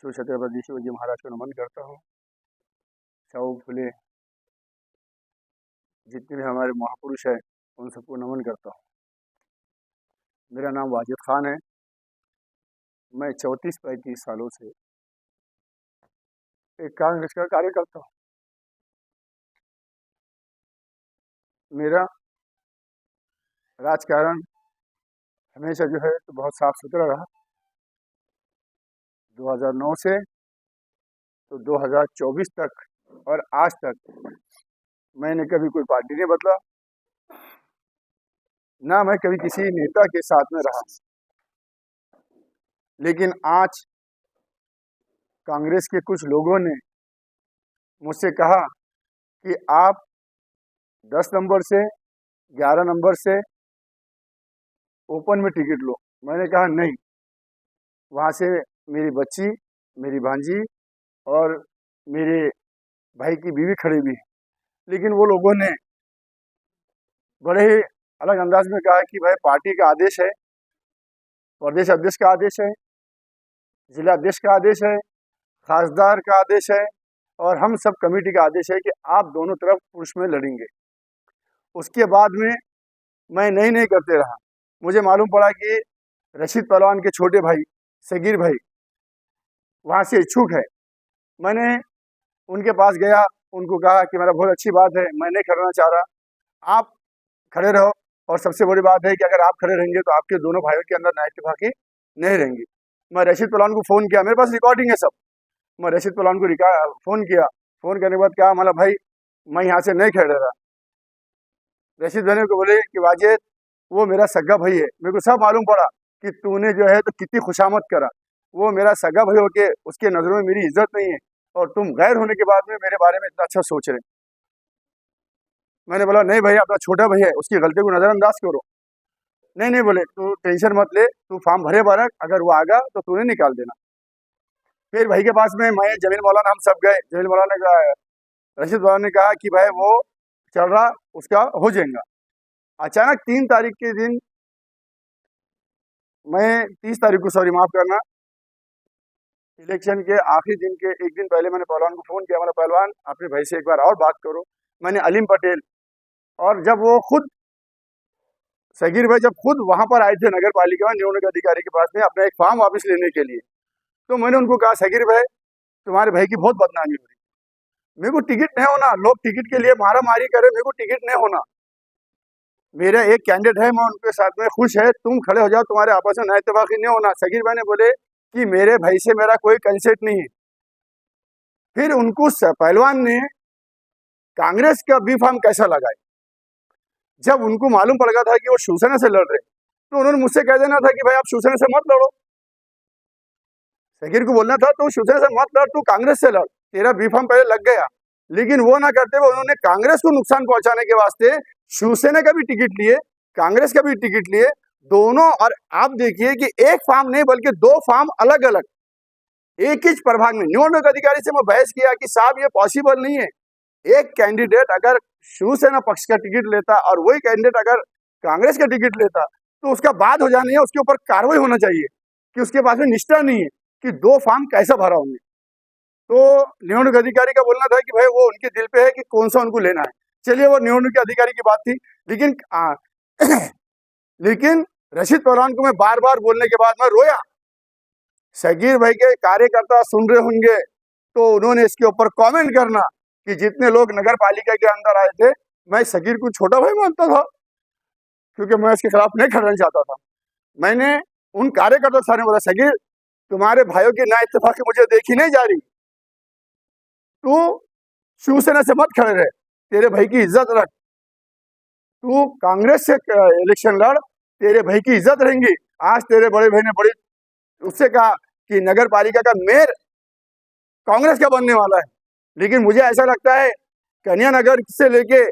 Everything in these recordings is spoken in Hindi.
श्री छत्रपति शिवाजी महाराज को नमन करता हूँ। साहू फुले जितने भी हमारे महापुरुष हैं उन सबको नमन करता हूँ। मेरा नाम वाजिद खान है। मैं 34-35 सालों से एक कांग्रेस का कार्यकर्ता हूँ। मेरा राजकारण हमेशा जो है तो बहुत साफ सुथरा रहा। 2009 से तो 2024 तक और आज तक मैंने कभी कोई पार्टी नहीं बदला, ना मैं कभी किसी नेता के साथ में रहा। लेकिन आज कांग्रेस के कुछ लोगों ने मुझसे कहा कि आप 10 नंबर से 11 नंबर से ओपन में टिकट लो। मैंने कहा नहीं, वहाँ से मेरी बच्ची, मेरी भांजी और मेरे भाई की बीवी खड़ी भी है। लेकिन वो लोगों ने बड़े ही अलग अंदाज में कहा कि भाई पार्टी का आदेश है, प्रदेश अध्यक्ष का आदेश है, जिला अध्यक्ष का आदेश है, खासदार का आदेश है और हम सब कमेटी का आदेश है कि आप दोनों तरफ पुरुष में लड़ेंगे। उसके बाद में मैं नहीं करते रहा। मुझे मालूम पड़ा कि रशीद पहलवान के छोटे भाई सगीर भाई वहाँ से इच्छुक है। मैंने उनके पास गया, उनको कहा कि मेरा बहुत अच्छी बात है, मैं नहीं खड़ना चाह रहा, आप खड़े रहो। और सबसे बड़ी बात है कि अगर आप खड़े रहेंगे तो आपके दोनों भाइयों के अंदर न्याय नहीं रहेंगी। मैं रशीद पहलवान को फ़ोन किया, मेरे पास रिकॉर्डिंग है सब। मैं रशीद पहलवान को फ़ोन किया। फ़ोन करने के बाद क्या मतलब भाई मैं यहाँ से नहीं खड़े रहा। रशीद भाई को बोले कि वाजिद वो मेरा सगा भाई है। मेरे को सब मालूम पड़ा कि तूने जो है तो कितनी खुशामद करा। वो मेरा सगा भाई होके उसके नज़रों में मेरी इज्जत नहीं है और तुम गैर होने के बाद में मेरे बारे में इतना अच्छा सोच रहे। मैंने बोला नहीं भाई, अपना छोटा भाई है, उसकी गलती को नज़रअंदाज करो। नहीं बोले तू टेंशन मत ले, तू फॉर्म भरे बारह, अगर वो आगा तो तूने निकाल देना। फिर भाई के पास में मैं, जमील मौलाना, हम सब गए। जमील मौलाना ने कहा, रशीद मौलाना ने कहा कि भाई वो चल रहा, उसका हो जाएगा। अचानक 3 तारीख के दिन, मैं 30 तारीख को, सॉरी माफ़ करना, इलेक्शन के आखिरी दिन के एक दिन पहले मैंने पहलवान को फ़ोन किया। मैंने पहलवान अपने भाई से एक बार और बात करो। मैंने अलीम पटेल और जब वो खुद सगीर भाई जब खुद वहाँ पर आए थे नगर पालिका में नियोजन अधिकारी के पास में अपना एक फॉर्म वापस लेने के लिए, तो मैंने उनको कहा सगीर भाई तुम्हारे भाई की बहुत बदनामी हो रही, मेरे को टिकट नहीं होना, लोग टिकट के लिए मारा मारी करे, मेरे को टिकट नहीं होना। मेरा एक कैंडिडेट है, मैं उनके साथ में खुश है, तुम खड़े हो जाओ, तुम्हारे आपस में नाइतफाकी नहीं होना। सगीर भाई ने बोले कि मेरे भाई से मेरा कोई कंसेंट नहीं है। फिर उनको पहलवान ने कांग्रेस का बी फॉर्म कैसा लगाए। जब उनको मालूम पड़ गया था कि वो शिवसेना से लड़ रहे, तो उन्होंने मुझसे कह देना था कि भाई आप शिवसेना से मत लड़ो। सगीर को बोलना था तो शिवसेना से मत लड़, तू कांग्रेस से लड़, तेरा बी फॉर्म पहले लग गया। लेकिन वो ना करते हुए उन्होंने कांग्रेस को नुकसान पहुंचाने के वास्ते शिवसेना का भी टिकट लिए, कांग्रेस का भी टिकट लिए, दोनों। और आप देखिए कि एक फॉर्म नहीं बल्कि 2 फॉर्म अलग अलग एक ही प्रभाग में। नियोजन अधिकारी से मैं बहस किया कि साहब ये पॉसिबल नहीं है। एक कैंडिडेट अगर शिवसेना पक्ष का टिकट लेता और वही कैंडिडेट अगर कांग्रेस का टिकट लेता तो उसका बात हो जानी है, उसके ऊपर कार्रवाई होना चाहिए कि उसके पास में निष्ठा नहीं है कि 2 फॉर्म कैसा भरा होंगे। तो नियोजन अधिकारी का बोलना था कि भाई वो उनके दिल पे है कि कौन सा उनको लेना है। चलिए वो नियोजन अधिकारी की बात थी। लेकिन लेकिन रशीद पहलवान को मैं बार बार बोलने के बाद मैं रोया। सगीर भाई के कार्यकर्ता सुन रहे होंगे तो उन्होंने इसके ऊपर कमेंट करना कि जितने लोग नगर पालिका के अंदर आए थे, मैं सगीर को छोटा भाई मानता था क्योंकि मैं इसके खिलाफ नहीं खड़ना चाहता था। मैंने उन कार्यकर्ता के सामने बोला सगीर तुम्हारे भाइयों की ना इत्तेफाकी मुझे देखी नहीं जा रही, तू शिवसेना से मत खड़े रहे, तेरे भाई की इज्जत रख, तू कांग्रेस से इलेक्शन लड़, तेरे भाई की इज्जत रहेंगी। आज तेरे बड़े भाई ने बड़ी उससे कहा कि नगर पालिका का मेयर कांग्रेस का बनने वाला है। लेकिन मुझे ऐसा लगता है कन्या नगर से लेके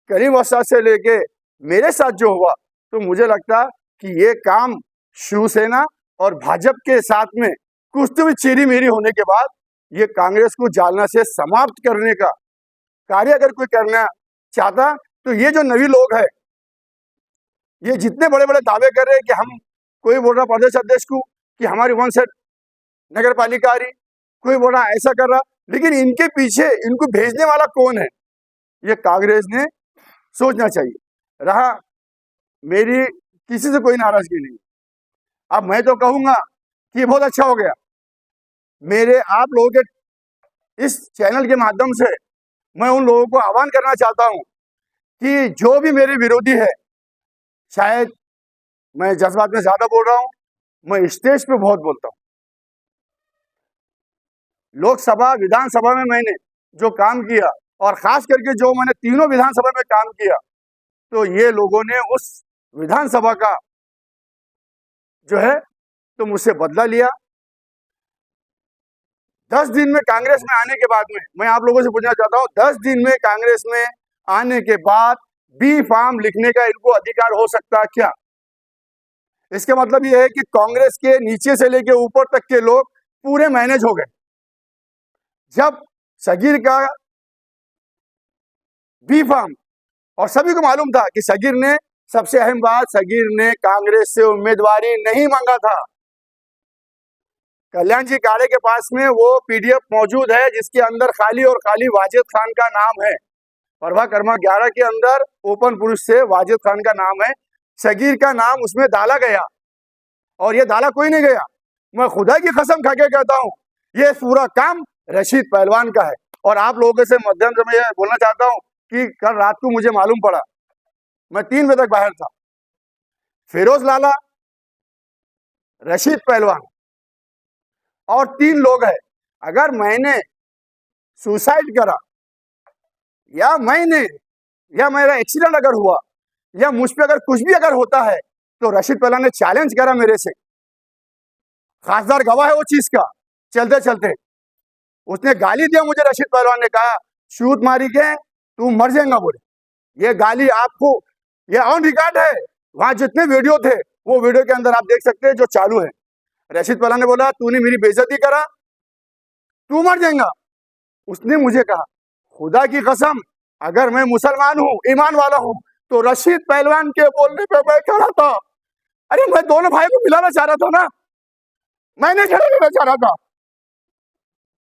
करीम वस्ताद से लेके मेरे साथ जो हुआ, तो मुझे लगता कि ये काम शिवसेना और भाजपा के साथ में कुछ तो भी चीरी मेरी होने के बाद ये कांग्रेस को जालना से समाप्त करने का कार्य अगर कोई करना चाहता, तो ये जो नवी लोग हैं, ये जितने बड़े बड़े दावे कर रहे हैं कि हम, कोई बोल रहा प्रदेश अध्यक्ष को कि हमारी 1 सेट नगर पालिका आ रही, कोई बोला ऐसा कर रहा, लेकिन इनके पीछे इनको भेजने वाला कौन है, ये कांग्रेस ने सोचना चाहिए। रहा मेरी किसी से कोई नाराजगी नहीं, अब मैं तो कहूंगा कि ये बहुत अच्छा हो गया। मेरे आप लोगों के इस चैनल के माध्यम से मैं उन लोगों को आह्वान करना चाहता हूं कि जो भी मेरे विरोधी है, शायद मैं जज्बात में ज्यादा बोल रहा हूं, मैं स्टेज पे बहुत बोलता हूं। लोकसभा विधानसभा में मैंने जो काम किया, और खास करके जो मैंने तीनों विधानसभा में काम किया, तो ये लोगों ने उस विधानसभा का जो है तो मुझसे बदला लिया। 10 दिन में कांग्रेस में आने के बाद में मैं आप लोगों से पूछना चाहता हूं, 10 दिन में कांग्रेस में आने के बाद बी फार्म लिखने का इनको अधिकार हो सकता है क्या? इसके मतलब ये है कि कांग्रेस के नीचे से लेके ऊपर तक के लोग पूरे मैनेज हो गए। जब सगीर का बी फार्म, और सभी को मालूम था कि सगीर ने, सबसे अहम बात, सगीर ने कांग्रेस से उम्मीदवारी नहीं मांगा था। कल्याण जी काड़े के पास में वो पीडीएफ मौजूद है जिसके अंदर खाली और खाली वाजिद खान का नाम है। प्रभा कर्मा 11 के अंदर ओपन पुरुष से वाजिद खान का नाम है, सगीर का नाम उसमें डाला गया, और ये डाला कोई नहीं गया। मैं खुदा की कसम खा के कहता हूं, ये पूरा काम रशीद पहलवान का है। और आप लोगों से मध्यम से मैं बोलना चाहता हूं कि कल रात को मुझे मालूम पड़ा, मैं 3 बजे तक बाहर था, फिरोज लाला, रशीद पहलवान और 3 लोग हैं। अगर मैंने सुसाइड करा या मेरा एक्सीडेंट अगर हुआ या मुझ पे अगर कुछ भी अगर होता है, तो रशीद पहलवान ने चैलेंज करा मेरे से, खासदार गवाह है वो चीज का। चलते चलते उसने गाली दिया मुझे, रशीद पहलवान ने कहा शूट मारी के तू मर जाएगा बोले। ये गाली आपको, ये ऑन रिकॉर्ड है, वहां जितने वीडियो थे वो वीडियो के अंदर आप देख सकते हैं जो चालू है। रशीद पहलवान ने बोला तूने मेरी बेइज्जती करा, तू मर जाएगा। उसने मुझे कहा खुदा की कसम, अगर मैं मुसलमान हूं, ईमान वाला हूं, तो रशीद पहलवान के बोलने पे मैं खड़ा था। अरे मैं दोनों भाई को मिलाना चाह रहा था ना, मैंने खड़ा लेना चाह रहा था।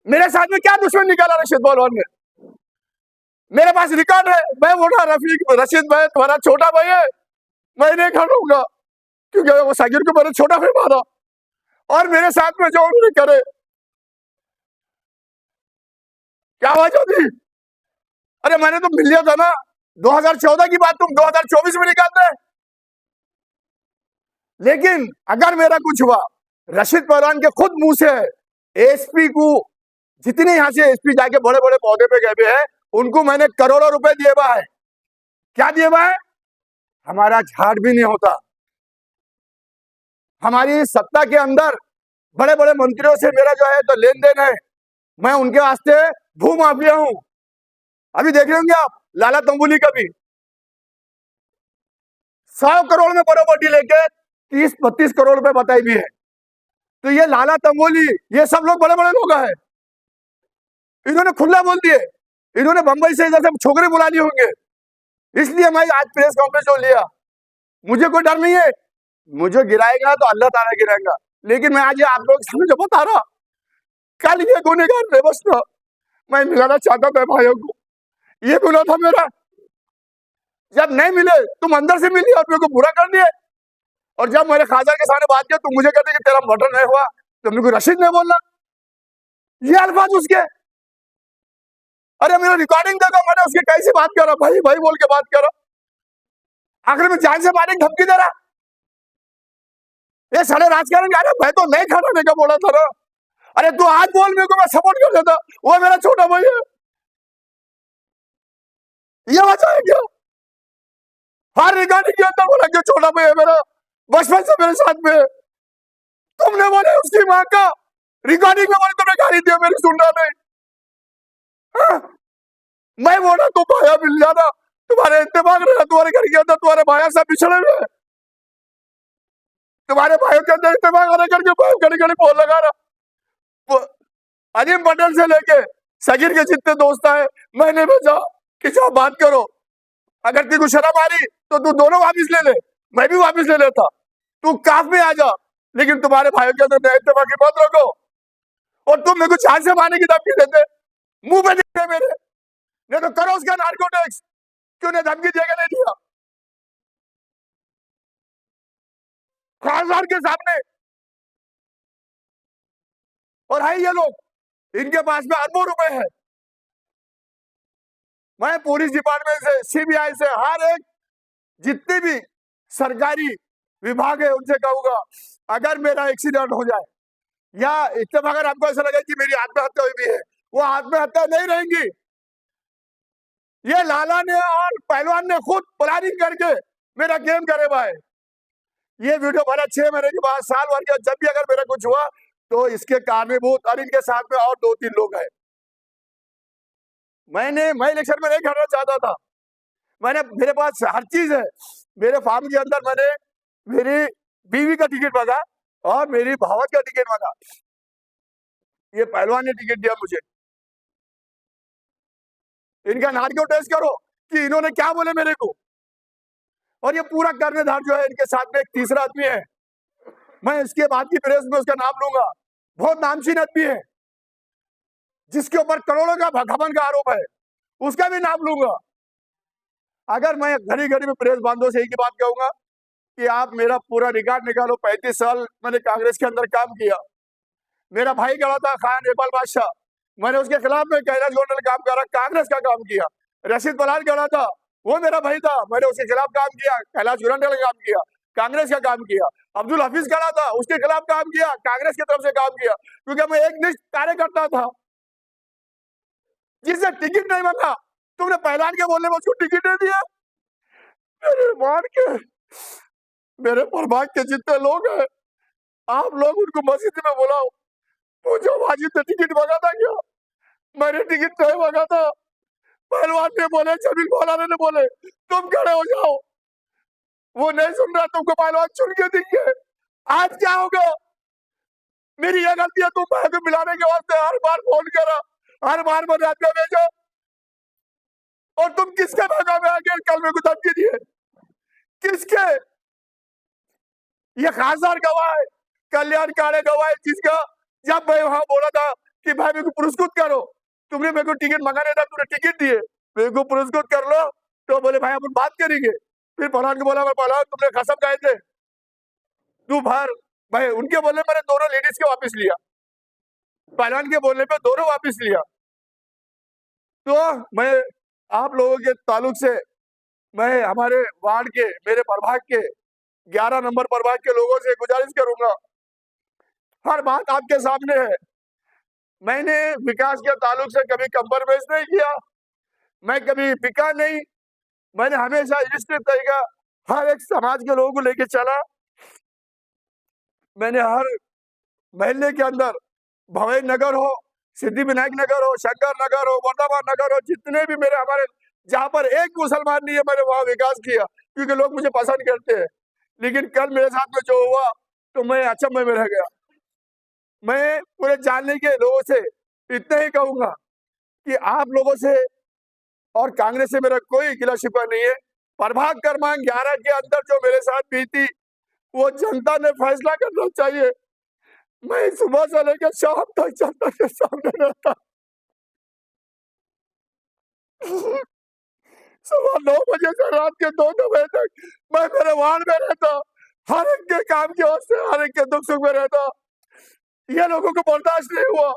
मेरे साथ में क्या दुश्मन निकाला रशीद पहलवान ने? मेरे पास रिकॉर्ड है, मैं बोला रशीद भाई तुम्हारा छोटा भाई है, मैं नहीं खड़ूंगा, क्योंकि वो सागिर को मैंने छोटा भाई मारा, और मेरे साथ में जो उन्होंने करे, क्या वजह थी? अरे मैंने तो मिल लिया था ना, 2014 की बात तुम 2024 में निकालते हैं। लेकिन अगर मेरा कुछ हुआ, रशीद पहलवान के खुद मुंह से एसपी को, जितने यहां से एसपी जाके बड़े बड़े पौधे पे गए हैं, उनको मैंने करोड़ों रुपए दिए हुआ है। क्या दिए हुआ है? हमारा झाड़ भी नहीं होता। हमारी सत्ता के अंदर बड़े बड़े मंत्रियों से मेरा जो है तो लेन देन है, मैं उनके वास्ते भू माफिया हूं। अभी देख रहे होंगे आप लाला तंबुली का भी 100 करोड़ में प्रॉपर्टी लेके 30-32 करोड़ रुपए बताई भी है। तो ये लाला तंबुली, ये सब लोग बड़े बड़े लोग हैं, इन्होंने खुला बोल दिए, इन्होंने बंबई से इधर से छोकरे बुला लिए होंगे, इसलिए मैं आज प्रेस कॉन्फ्रेंस जो लिया। मुझे कोई डर नहीं है, मुझे गिराएगा तो अल्लाह ताला गिराएगा, लेकिन मैं आज आप लोगों के सामने जो बता रहा, कल ये गुनहगार बेबस था, मैं मिलाना चाहता था भाइयों को, ये गुनाह था मेरा। जब नहीं मिले तुम अंदर से मिलिए और मेरे को बुरा कर दिए, और जब मेरे खासदार के सामने बात किया तुम मुझे कहते कि तेरा मर्डर नहीं हुआ, तो मेरे को रशीद नहीं बोलना, ये अल्फाज उसके। अरे मेरा रिकॉर्डिंग देखो, मैंने उसके कैसे बात करा, भाई भाई बोल के बात करा, आखिर में जान से मारने की धमकी दे रहा। ये सारे राजकारण क्या, मैं तो नहीं खड़ाने का बोला था ना। अरे तू आज बोल मेरे को, मैं सपोर्ट कर देता, वो मेरा छोटा भाई है, ये वजह है क्या? हर रिकॉर्डिंग के अंदर बोला कि छोटा भाई है मेरा, बचपन से मेरे साथ में। तुमने बोले उसकी माँ का रिकॉर्डिंग में बोले तुमने गाली दी, मेरी सुन रहा नहीं। मैं बोला तुम भाया मिल जाना, तुम्हारे इत्तेफाक रहा, तुम्हारे घर के अंदर तुम्हारे भाया सब पिछड़े हुए, तुम्हारे भाइयों के अंदर इत्तेफाक आने करके घड़ी घड़ी बोल लगा रहा। अजीम पटेल से लेके सगीर के जितने दोस्त आए, मैंने भेजा कि जाओ बात करो, अगर तेरे को शर्म आ रही तो तू दोनों वापिस ले ले, मैं भी वापिस ले लेता, तू काफ में आ जा, लेकिन तुम्हारे भाइयों के अंदर इत्तेफाकी मत रखो। और तुम मेरे को जान से मारने की धमकी देते, मुंह पे देते मेरे, नहीं तो करो उसका नार्को टैक्स। क्यों ने धमकी देकर नहीं दिया खासदार के सामने? और है ये लोग, इनके पास में अरबों रुपए है। मैं पुलिस डिपार्टमेंट से, सीबीआई से, हर एक जितने भी सरकारी विभाग है उनसे कहूंगा, अगर मेरा एक्सीडेंट हो जाए या इतने अगर आपको ऐसा लगे कि मेरी आत्महत्या हुई भी है, वो आत्महत्या नहीं रहेंगी। ये लाला ने और पहलवान ने खुद प्लानिंग करके मेरा गेम करे भाई। ये वीडियो बना 6 महीने के बाद, साल भर के, जब भी अगर मेरा कुछ हुआ तो इसके कारणीभूत और इनके साथ में और 2-3 लोग हैं। मैं इलेक्शन में नहीं खड़ना चाहता था। मेरे पास हर चीज है। मेरे फार्म के अंदर मैंने मेरी बीवी का टिकट मांगा और मेरी भावत का टिकट मांगा। ये पहलवान ने टिकट दिया मुझे। इनका नार्को टेस्ट करो कि इन्होंने क्या बोले मेरे को। और ये पूरा कर्णधार जो है, इनके साथ में एक तीसरा आदमी है, मैं इसके बाद की प्रेस में उसका नाम लूंगा। बहुत नामचीन आदमी है जिसके ऊपर करोड़ों का घमंड का आरोप है, उसका भी नाम लूंगा। अगर मैं घड़ी घड़ी में प्रेस बांधों से एक ही बात कहूंगा कि आप मेरा पूरा रिकॉर्ड निकालो। 35 साल मैंने कांग्रेस के अंदर काम किया। मेरा भाई गया था खान इकबाल बादशाह, मैंने उसके खिलाफ में कैलाश गोंडल काम करा, कांग्रेस का काम किया। रशीद बलाल गया था, वो मेरा भाई था, मैंने उसके खिलाफ काम किया, कैलाश गोंडल का काम किया, कांग्रेस का काम किया। अब्दुल हफीज गया था, उसके खिलाफ काम किया, कांग्रेस की तरफ से काम किया, क्योंकि मैं एक निष्ठ कार्यकर्ता था जिससे टिकट नहीं मांगा। तुमने पहलान के बोलने में उसको टिकट दे दिया। मेरे मार के, मेरे प्रभाग के जितने लोग हैं, आप लोग उनको मस्जिद में बुलाओ, पूछो वाजिद ने टिकट मांगा था क्या? मैंने टिकट नहीं मांगा था। पहलवान ने बोले, जमील मौलाना ने बोले तुम खड़े हो जाओ, वो नहीं सुन रहा, तुमको पहलवान चुन के देंगे। आज क्या होगा? मेरी यह गलती है, तुम भाई को मिलाने के वास्ते हर बार फोन करा, हर बार मैंने आदमी भेजा, और तुम किसके भागा में आगे कल में को धमकी दिए? किसके? ये खासदार गवाह है, कल्याण काले गवाह है, जिसका जब मैं वहां बोला था कि भाई मेरे को पुरस्कृत करो, तुमने मेरे को टिकट मंगाने था, तुमने टिकट दिए, मेरे को पुरस्कृत कर लो, तो बोले भाई अपन बात करेंगे। फिर पहलवान को बोला, पहलवान तुमने कसम खाए थे, तू भर भाई। उनके बोलने मैंने दोनों लेडीज के वापस लिया, पहलवान के बोलने पे दोनों वापस लिया। तो मैं आप लोगों के ताल्लुक से, मैं हमारे वार्ड के, मेरे प्रभाग के 11 नंबर प्रभाग के लोगों से गुजारिश करूंगा, हर बात आपके सामने है। मैंने विकास के ताल्लुक से कभी कंप्रोमाइज नहीं किया, मैं कभी बिका नहीं। मैंने हमेशा निश्चित तरीका हर एक समाज के लोगों को लेके चला। मैंने हर महल्ले के अंदर, भवई नगर हो, सिद्धि विनायक नगर हो, शंकर नगर हो, वर्धमान नगर हो, जितने भी मेरे हमारे जहां पर एक मुसलमान नहीं है, मैंने वहां विकास किया, क्योंकि लोग मुझे पसंद करते हैं। लेकिन कल मेरे साथ में जो हुआ तो मैं अचंभे में रह गया। मैं पूरे जानने के लोगों से इतना ही कहूंगा कि आप लोगों से और कांग्रेस से मेरा कोई गिला शिकवा नहीं है। प्रभाग क्रमांक 11 के अंदर जो मेरे साथ बीती, वो जनता ने फैसला करना चाहिए। मैं सुबह से लेकर शाम तक जनता के सामने रहता, सुबह 9 बजे से रात के 2 बजे तक मैं मेरे वार्ड में रहता, हर एक के काम के वास्ते, हर एक के दुख सुख में रहता। ये लोगों को बर्दाश्त नहीं हुआ,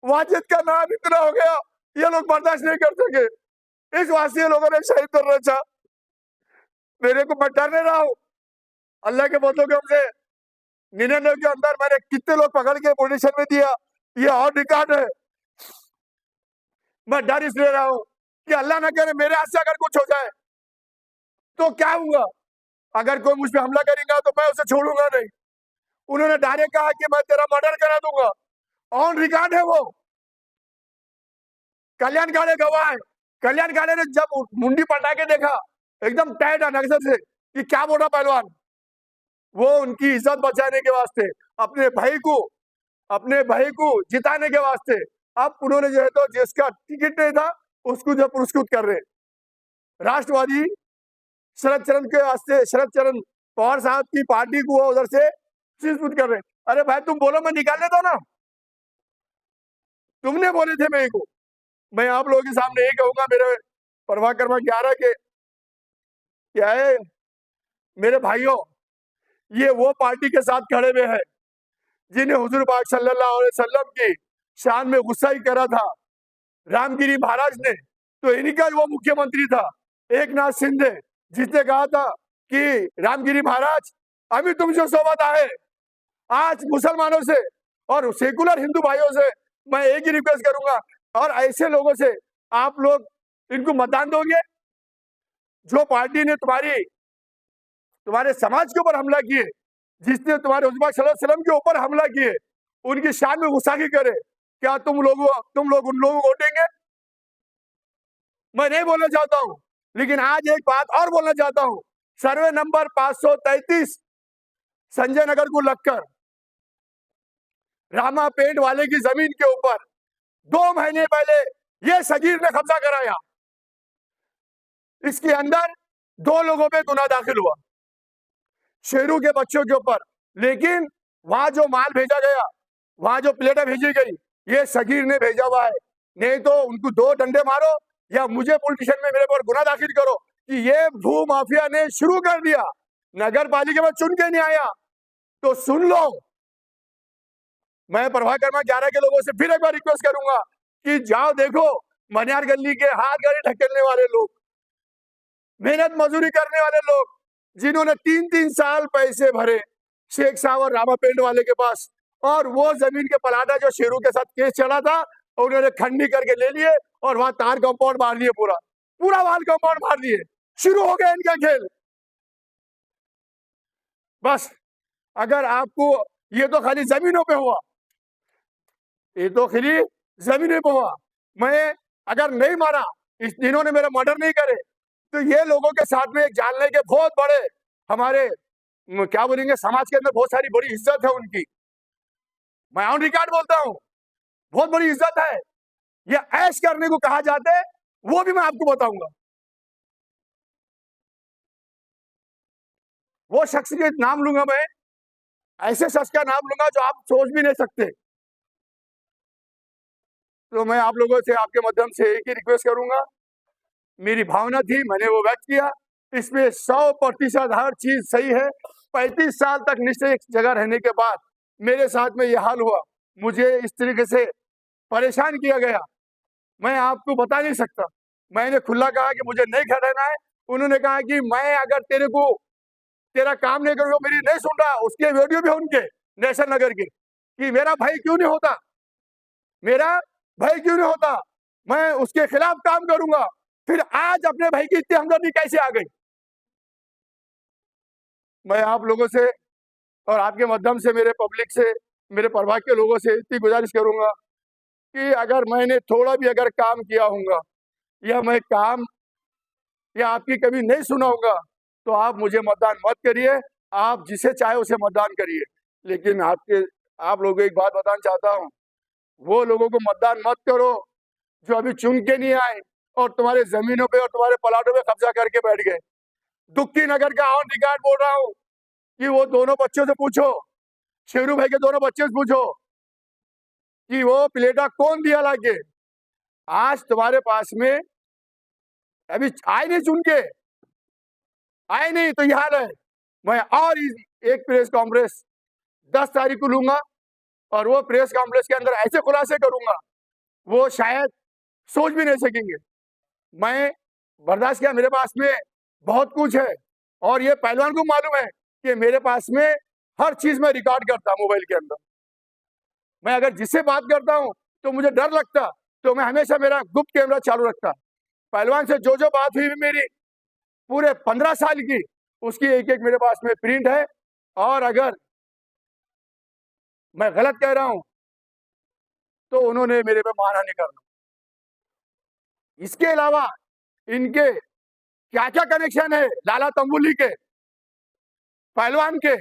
वाजिद का नाम इतना हो गया, ये लोग बर्दाश्त नहीं कर सके, इस वास्ते लोगों ने शहीद कर रचा। मेरे को मैं डर नहीं रहा हूं, अल्लाह के बंदों के हमसे 99 के अंदर मैंने कितने लोग पकड़ के पोजीशन में दिया, ये और रिकॉर्ड है। मैं डर इसलिए रहा हूं कि अल्लाह ना करे मेरे हाथ से अगर कुछ हो जाए तो क्या हुआ। अगर कोई मुझ पे हमला करेगा तो मैं उसे छोड़ूंगा नहीं। उन्होंने डायरेक्ट कहा कि मैं तेरा मर्डर करा दूंगा, ऑन रिकॉर्ड है वो। कल्याण काले गवाह है। कल्याण काले ने जब मुंडी पटा के देखा एकदम टाइट नक्सर से कि क्या बोला पहलवान, वो उनकी इज्जत बचाने के वास्ते, अपने भाई को जिताने के वास्ते, अब उन्होंने जो है तो जिसका टिकट नहीं था उसको जो पुरस्कृत कर रहे, राष्ट्रवादी शरद चरण के वास्ते, शरद चरण पवार साहब की पार्टी को उधर से पुरस्कृत कर रहे। अरे भाई तुम बोलो, मैं निकाल लेता ना, तुमने बोले थे मेरे को। मैं आप लोगों के सामने ये कहूंगा, मेरे प्रभाग क्रमांक 11 के क्या है, मेरे भाइयों, ये वो पार्टी के साथ खड़े हुए हैं जिन्हें हुजूर पाक सल्लल्लाहु अलैहि वसल्लम की शान में गुस्सा ही करा था रामगिरी महाराज ने, तो इन्हीं का वो मुख्यमंत्री था एक नाथ शिंदे, जिसने कहा था कि रामगिरी महाराज अभी तुम जो सोबत आए, आज मुसलमानों से और सेकुलर हिंदू भाइयों से मैं एक ही रिक्वेस्ट करूंगा, और ऐसे लोगों से आप लोग इनको मतदान दोगे जो पार्टी ने तुम्हारे समाज के ऊपर हमला किए, जिसने तुम्हारे हुजूर पाक सल्लल्लाहु अलैहि वसल्लम के ऊपर हमला किए, उनकी शान में गुस्ताखी करे, क्या तुम लोग उन लोगों को वोटेंगे? मैं नहीं बोलना चाहता हूं, लेकिन आज एक बात और बोलना चाहता हूं। सर्वे नंबर 533 संजय नगर को लगकर रामा पेंट वाले की जमीन के ऊपर 2 महीने पहले ये सगीर ने कब्जा कराया। इसके अंदर 2 लोगों पे गुनाह दाखिल हुआ, शेरू के बच्चों के ऊपर, लेकिन वहां जो माल भेजा गया, वहां जो प्लेटें भेजी गई, ये सगीर ने भेजा हुआ है। नहीं तो उनको 2 डंडे मारो या मुझे पुलिस स्टेशन में मेरे पर गुनाह दाखिल करो कि ये भू माफिया ने शुरू कर दिया, नगर पालिका में चुन के नहीं आया। तो सुन लो, मैं प्रभाग क्रमांक 11 के लोगों से फिर एक बार रिक्वेस्ट करूंगा कि जाओ देखो, मनियार गली के हाथ गाड़ी ढकेलने वाले लोग, मेहनत मजदूरी करने वाले लोग, जिन्होंने 3-3 साल पैसे भरे शेख साहब और रामा पेंट वाले के पास, और वो जमीन के पलाटा जो शेरू के साथ केस चला था, उन्होंने खंडी करके ले लिए और वहां तार कंपाउंड मार दिए, पूरा वाल कंपाउंड मार दिए। शुरू हो गया इनका खेल। बस अगर आपको, ये तो खाली जमीनों पे हुआ, ये तो खाली जमीनों पे हुआ। मैं अगर नहीं मारा, इन्होंने मेरा मर्डर नहीं करे, तो ये लोगों के साथ में एक जानने के बहुत बड़े हमारे क्या बोलेंगे, समाज के अंदर बहुत सारी बड़ी इज्जत है उनकी। मैं ऑन रिकॉर्ड बोलता हूं, बहुत बड़ी इज्जत है। ये ऐश करने को कहा जाते है, वो भी मैं आपको बताऊंगा। वो शख्स के नाम लूंगा मैं, ऐसे शख्स का नाम लूंगा जो आप सोच भी नहीं सकते। तो मैं आप लोगों से आपके माध्यम से एक ही रिक्वेस्ट करूंगा, मेरी भावना थी, मैंने वो व्यक्त किया। इसमें 100% हर चीज सही है। 35 साल तक निश्चय एक जगह रहने के बाद मेरे साथ में यह हाल हुआ, मुझे इस तरीके से परेशान किया गया, मैं आपको बता नहीं सकता। मैंने खुला कहा कि मुझे नहीं घर रहना है। उन्होंने कहा कि मैं अगर तेरा काम नहीं करूंगा, मेरी नहीं सुन रहा, उसके वीडियो भी उनके नेशनल नगर के, कि मेरा भाई क्यों नहीं होता, मेरा भाई क्यों नहीं होता, मैं उसके खिलाफ काम करूंगा। फिर आज अपने भाई की इतनी हमदर्दी कैसे आ गई? मैं आप लोगों से और आपके माध्यम से मेरे पब्लिक से, मेरे प्रभाग के लोगों से इतनी गुजारिश करूंगा कि अगर मैंने थोड़ा भी अगर काम किया होगा या मैं काम या आपकी कभी नहीं सुना होगा, तो आप मुझे मतदान मत करिए, आप जिसे चाहे उसे मतदान करिए। लेकिन आप लोगों को एक बात बताना चाहता हूं, वो लोगों को मतदान मत करो जो अभी चुन के नहीं आए और तुम्हारे जमीनों पे और तुम्हारे प्लाटों पे कब्जा करके बैठ गए। दुक्की नगर का ऑन रिकॉर्ड बोल रहा हूं कि वो दोनों बच्चों से पूछो, शेरू भाई के दोनों बच्चे से पूछो कि वो प्लेटा कौन दिया लाके। आज तुम्हारे पास में अभी आए नहीं, चुन के आए नहीं, तो यह हाल है। मैं और एक प्रेस कॉन्फ्रेंस 10 तारीख को लूंगा और वो प्रेस कॉन्फ्रेंस के अंदर ऐसे खुलासे करूंगा वो शायद सोच भी नहीं सकेंगे। मैं बर्दाश्त किया, मेरे पास में बहुत कुछ है और ये पहलवान को मालूम है कि मेरे पास में हर चीज में रिकॉर्ड करता मोबाइल के अंदर। मैं अगर जिससे बात करता हूं तो मुझे डर लगता, तो मैं हमेशा मेरा गुप्त कैमरा चालू रखता। पहलवान से जो बात हुई मेरी पूरे 15 साल की, उसकी एक एक मेरे पास में प्रिंट है। और अगर मैं गलत कह रहा हूं तो उन्होंने मेरे पे मानहानि करना। इसके अलावा इनके क्या क्या कनेक्शन है लाला तंबुली के, पहलवान के,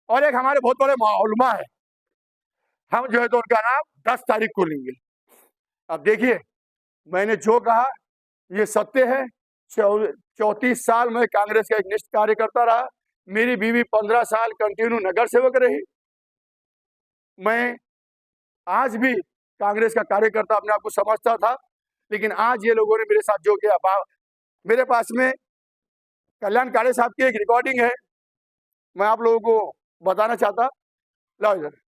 और एक हमारे बहुत बड़े मालूमा है, हम जो है तो उनका नाम 10 तारीख को लेंगे। अब देखिए, मैंने जो कहा ये सत्य है। 34 साल मैं कांग्रेस का एक निष्ठ कार्यकर्ता रहा। मेरी बीवी 15 साल कंटिन्यू नगर सेवक रही। मैं आज भी कांग्रेस का कार्यकर्ता अपने आप को समझता था, लेकिन आज ये लोगों ने मेरे साथ जो किया, मेरे पास में कल्याण काळे साहब की एक रिकॉर्डिंग है, मैं आप लोगों को बताना चाहता। लाओ इधर।